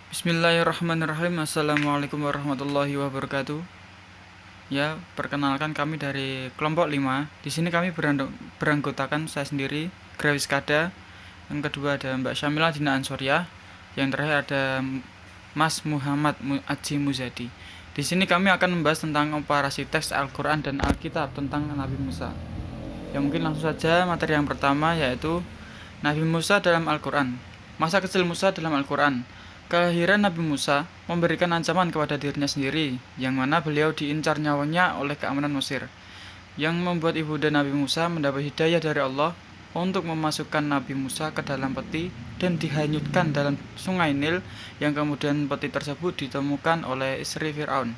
Bismillahirrahmanirrahim. Assalamualaikum warahmatullahi wabarakatuh. Ya, perkenalkan kami dari kelompok 5. Di sini kami beranggotakan saya sendiri, Gravis Kada. Yang kedua ada Mbak Syamila Dina Ansoria. Yang terakhir ada Mas Muhammad Aji Muzadi. Di sini kami akan membahas tentang komparasi teks Al-Quran dan Alkitab tentang Nabi Musa. Ya, mungkin langsung saja materi yang pertama, yaitu Nabi Musa dalam Al-Quran. Masa kecil Musa dalam Al-Quran. Kelahiran Nabi Musa memberikan ancaman kepada dirinya sendiri, yang mana beliau diincar nyawanya oleh keamanan Mesir, yang membuat ibunda Nabi Musa mendapat hidayah dari Allah untuk memasukkan Nabi Musa ke dalam peti dan dihanyutkan dalam sungai Nil, yang kemudian peti tersebut ditemukan oleh istri Fir'aun.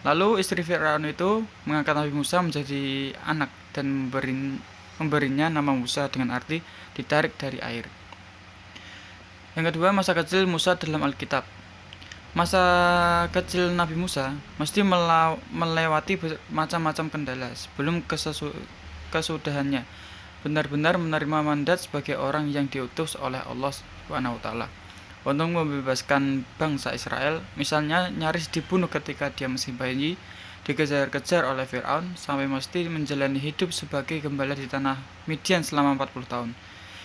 Lalu istri Fir'aun itu mengangkat Nabi Musa menjadi anak dan memberinya nama Musa dengan arti ditarik dari air. Yang kedua, masa kecil Musa dalam Alkitab. Masa kecil Nabi Musa mesti melewati macam-macam kendala sebelum kesudahannya benar-benar menerima mandat sebagai orang yang diutus oleh Allah SWT untuk membebaskan bangsa Israel. Misalnya nyaris dibunuh ketika dia masih bayi, dikejar-kejar oleh Fir'aun sampai mesti menjalani hidup sebagai gembala di tanah Midian selama 40 tahun.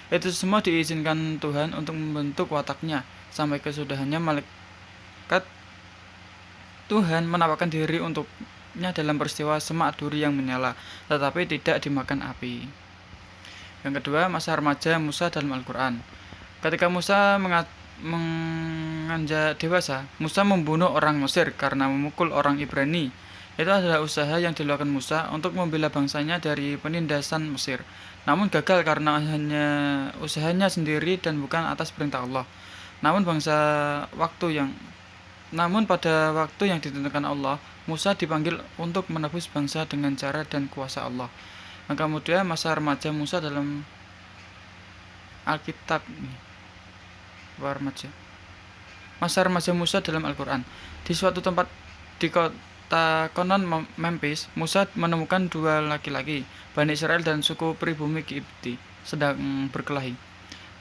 Itu semua diizinkan Tuhan untuk membentuk wataknya sampai kesudahannya malaikat Tuhan menampakkan diri untuknya dalam peristiwa semak duri yang menyala, tetapi tidak dimakan api. Yang kedua, masa remaja Musa dalam Al-Quran. Ketika Musa menganjak dewasa, Musa membunuh orang Mesir karena memukul orang Ibrani. Itu adalah usaha yang dilakukan Musa untuk membela bangsanya dari penindasan Mesir, namun gagal karena hanya usahanya sendiri dan bukan atas perintah Allah. Namun pada waktu yang ditentukan Allah, Musa dipanggil untuk menebus bangsa dengan cara dan kuasa Allah. Maka kemudian masa remaja Musa dalam Alkitab. Masa remaja Musa dalam Al-Quran. Di suatu tempat di kota konon Memphis, Musa menemukan dua laki-laki, Bani Israel dan suku pribumi Kipti, sedang berkelahi.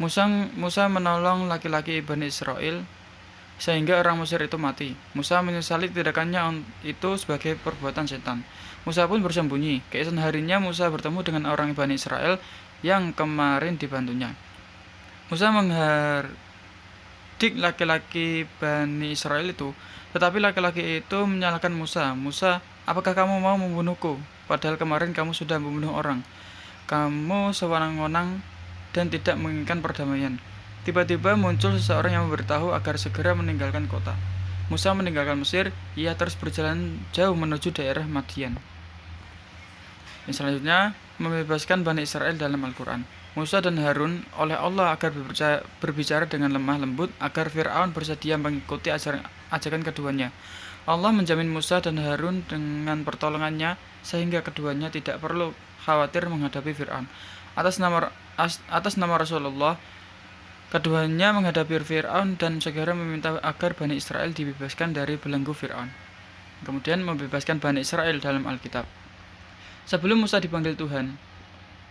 Musa menolong laki-laki Bani Israel sehingga orang Mesir itu mati. Musa menyesali tindakannya itu sebagai perbuatan setan. Musa pun bersembunyi. Keesokan harinya Musa bertemu dengan orang Bani Israel yang kemarin dibantunya. Musa menghardik laki-laki Bani Israel itu, tetapi laki-laki itu menyalahkan Musa. Musa, apakah kamu mau membunuhku? Padahal kemarin kamu sudah membunuh orang. Kamu sewenang-wenang dan tidak menginginkan perdamaian. Tiba-tiba muncul seseorang yang memberitahu agar segera meninggalkan kota. Musa meninggalkan Mesir. Ia terus berjalan jauh menuju daerah Madian. Yang selanjutnya, membebaskan Bani Israel dalam Al-Quran. Musa dan Harun oleh Allah agar berbicara dengan lemah lembut agar Fir'aun bersedia mengikuti ajakan keduanya. Allah menjamin Musa dan Harun dengan pertolongannya sehingga keduanya tidak perlu khawatir menghadapi Fir'aun. Atas nama Rasulullah, keduanya menghadapi Fir'aun dan segera meminta agar Bani Israel dibebaskan dari belenggu Fir'aun. Kemudian membebaskan Bani Israel dalam Alkitab. Sebelum Musa dipanggil Tuhan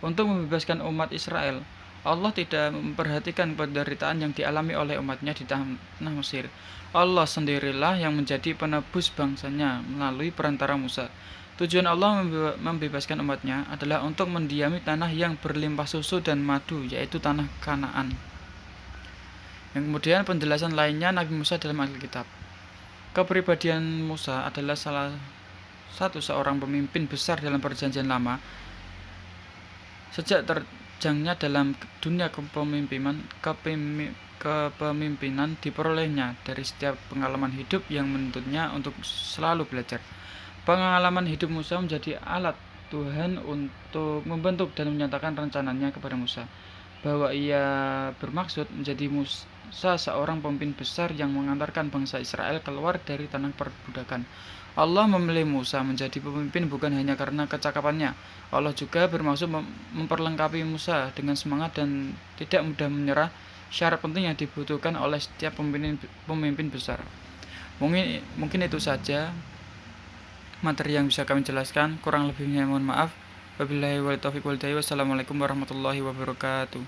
untuk membebaskan umat Israel, Allah tidak memperhatikan penderitaan yang dialami oleh umatnya di tanah Mesir. Allah sendirilah yang menjadi penebus bangsanya melalui perantara Musa. Tujuan Allah membebaskan umatnya adalah untuk mendiami tanah yang berlimpah susu dan madu, yaitu tanah Kanaan. Yang kemudian penjelasan lainnya Nabi Musa dalam Alkitab. Kepribadian Musa adalah salah satu seorang pemimpin besar dalam perjanjian lama. Sejak terjangnya dalam dunia kepemimpinan diperolehnya dari setiap pengalaman hidup yang menuntutnya untuk selalu belajar. Pengalaman hidup Musa menjadi alat Tuhan untuk membentuk dan menyatakan rencananya kepada Musa, bahwa ia bermaksud menjadi Musa seorang pemimpin besar yang mengantarkan bangsa Israel keluar dari tanah perbudakan. Allah memilih Musa menjadi pemimpin bukan hanya karena kecakapannya. Allah juga bermaksud memperlengkapi Musa dengan semangat dan tidak mudah menyerah, syarat penting yang dibutuhkan oleh setiap pemimpin besar. Mungkin itu saja materi yang bisa kami jelaskan. Kurang lebihnya mohon maaf. Wabillahi wal taufiq wal hidayah. Wassalamualaikum warahmatullahi wabarakatuh.